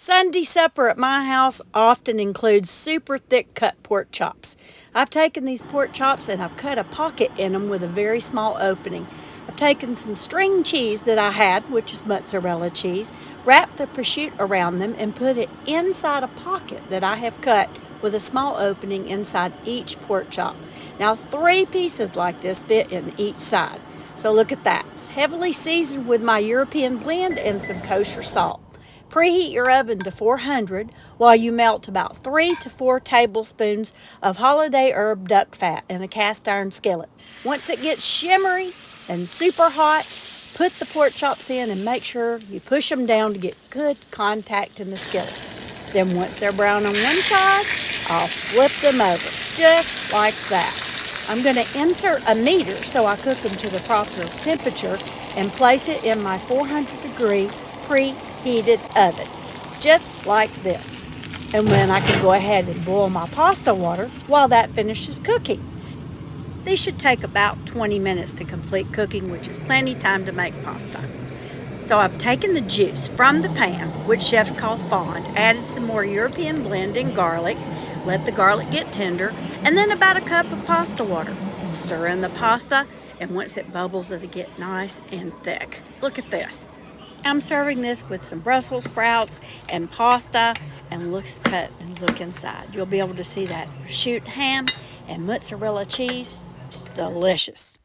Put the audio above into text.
Sunday supper at my house often includes super thick cut pork chops. I've taken these pork chops and I've cut a pocket in them with a very small opening. I've taken some string cheese that I had, which is mozzarella cheese, wrapped the prosciutto around them and put it inside a pocket that I have cut with a small opening inside each pork chop. Now 3 pieces like this fit in each side. So look at that. It's heavily seasoned with my European blend and some kosher salt. Preheat your oven to 400 while you melt about 3 to 4 tablespoons of holiday herb duck fat in a cast iron skillet. Once it gets shimmery and super hot, put the pork chops in and make sure you push them down to get good contact in the skillet. Then once they're brown on one side, I'll flip them over, just like that. I'm going to insert a meter so I cook them to the proper temperature and place it in my 400-degree preheated oven, just like this. And then I can go ahead and boil my pasta water while that finishes cooking. These should take about 20 minutes to complete cooking, which is plenty time to make pasta. So I've taken the juice from the pan, which chefs call fond, added some more European blend and garlic, let the garlic get tender, and then about a cup of pasta water. Stir in the pasta, and once it bubbles, it'll get nice and thick. Look at this. I'm serving this with some Brussels sprouts and pasta, and look inside. You'll be able to see that prosciutto ham and mozzarella cheese. Delicious.